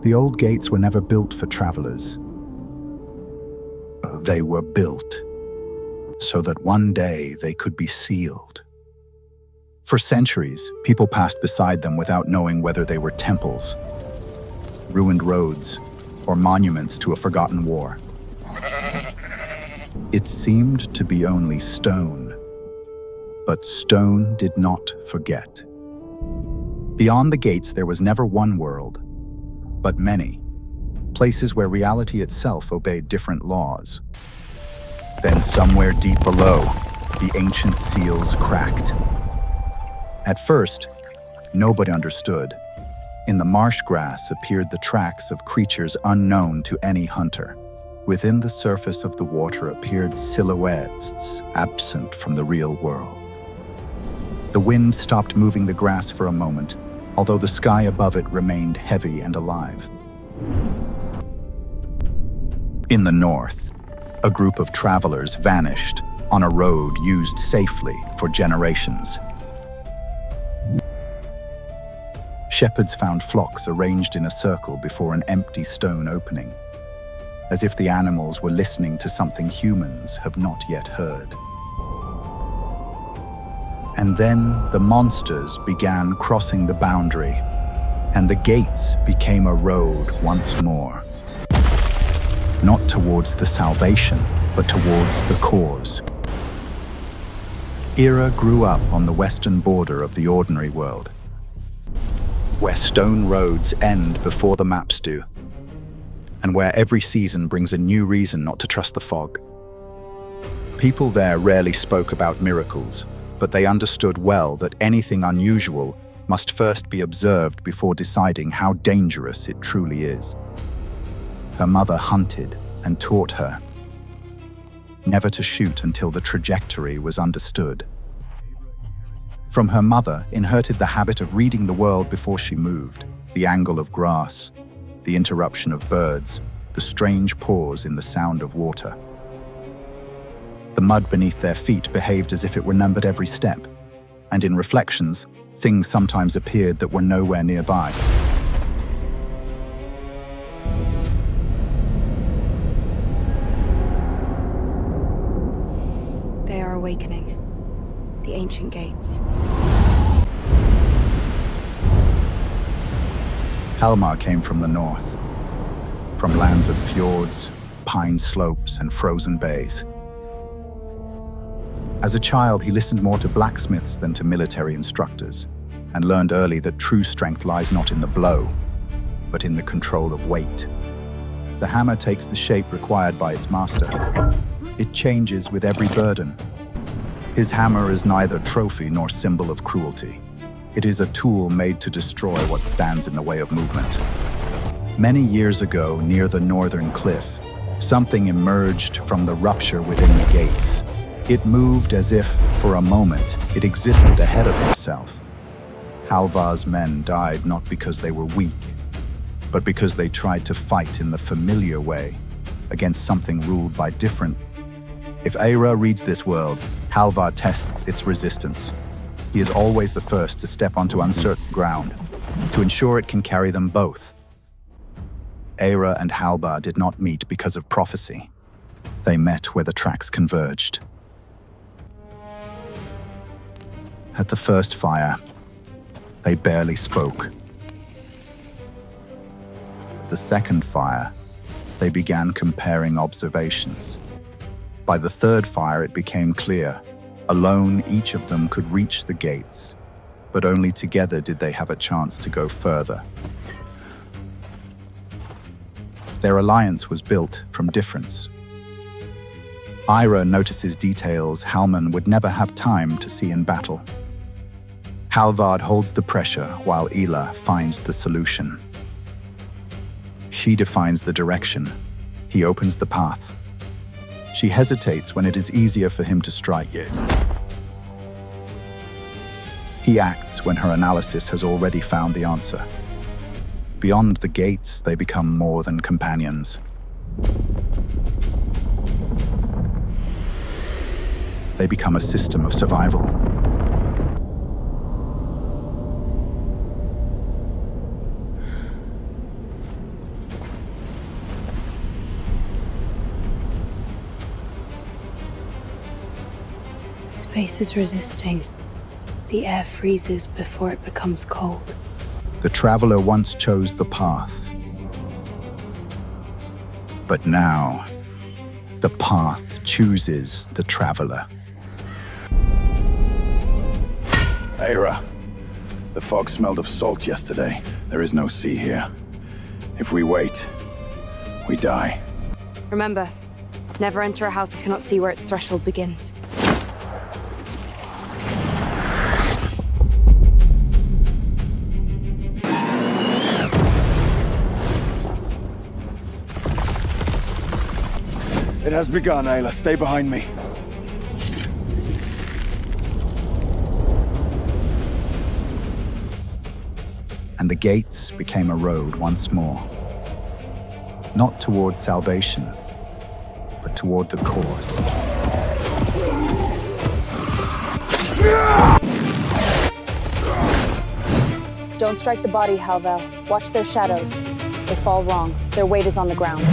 The old gates were never built for travelers. They were built so that one day they could be sealed. For centuries, people passed beside them without knowing whether they were temples, ruined roads, or monuments to a forgotten war. It seemed to be only stone, but stone did not forget. Beyond the gates, there was never one world, but many, places where reality itself obeyed different laws. Then somewhere deep below, the ancient seals cracked. At first, nobody understood. In the marsh grass appeared the tracks of creatures unknown to any hunter. Within the surface of the water appeared silhouettes absent from the real world. The wind stopped moving the grass for a moment, although the sky above it remained heavy and alive. In the north, a group of travelers vanished on a road used safely for generations. Shepherds found flocks arranged in a circle before an empty stone opening, as if the animals were listening to something humans have not yet heard. And then the monsters began crossing the boundary, and the gates became a road once more. Not towards the salvation, but towards the cause. Eira grew up on the western border of the ordinary world, where stone roads end before the maps do, and where every season brings a new reason not to trust the fog. People there rarely spoke about miracles, but they understood well that anything unusual must first be observed before deciding how dangerous it truly is. Her mother hunted and taught her never to shoot until the trajectory was understood. From her mother inherited the habit of reading the world before she moved, the angle of grass, the interruption of birds, the strange pause in the sound of water. The mud beneath their feet behaved as if it were numbered every step, and in reflections, things sometimes appeared that were nowhere nearby. They are awakening. The ancient gates. Halvar came from the north, from lands of fjords, pine slopes, and frozen bays. As a child, he listened more to blacksmiths than to military instructors, and learned early that true strength lies not in the blow, but in the control of weight. The hammer takes the shape required by its master. It changes with every burden. His hammer is neither trophy nor symbol of cruelty. It is a tool made to destroy what stands in the way of movement. Many years ago, near the northern cliff, something emerged from the rupture within the gates. It moved as if, for a moment, it existed ahead of himself. Halvar's men died not because they were weak, but because they tried to fight in the familiar way against something ruled by different. If Eira reads this world, Halvar tests its resistance. He is always the first to step onto uncertain ground, to ensure it can carry them both. Eira and Halvar did not meet because of prophecy. They met where the tracks converged. At the first fire, they barely spoke. The second fire, they began comparing observations. By the third fire, it became clear. Alone, each of them could reach the gates, but only together did they have a chance to go further. Their alliance was built from difference. Eira notices details Halman would never have time to see in battle. Halvar holds the pressure while Eira finds the solution. She defines the direction. He opens the path. She hesitates when it is easier for him to strike you. He acts when her analysis has already found the answer. Beyond the gates, they become more than companions. They become a system of survival. Space is resisting. The air freezes before it becomes cold. The traveler once chose the path. But now, the path chooses the traveler. Eira, the fog smelled of salt yesterday. There is no sea here. If we wait, we die. Remember, never enter a house if you cannot see where its threshold begins. It has begun, Ayla. Stay behind me. And the gates became a road once more. Not toward salvation, but toward the course. Don't strike the body, Halvar. Watch their shadows. They fall wrong. Their weight is on the ground.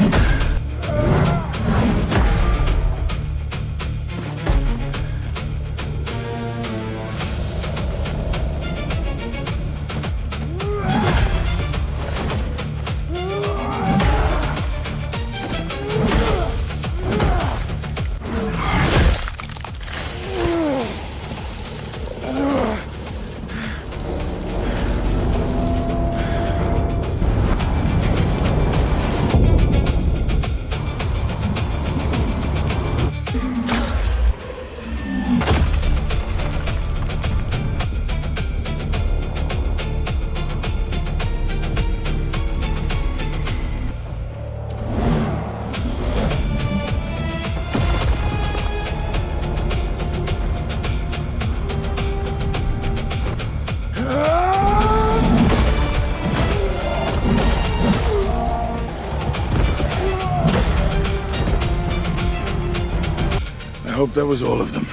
I hope that was all of them.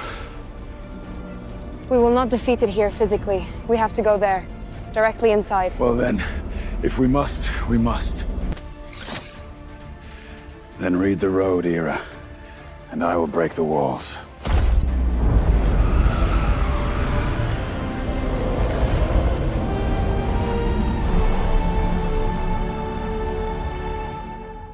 We will not defeat it here physically. We have to go there. Directly inside. Well then, if we must, we must. Then read the road, Eira, and I will break the walls.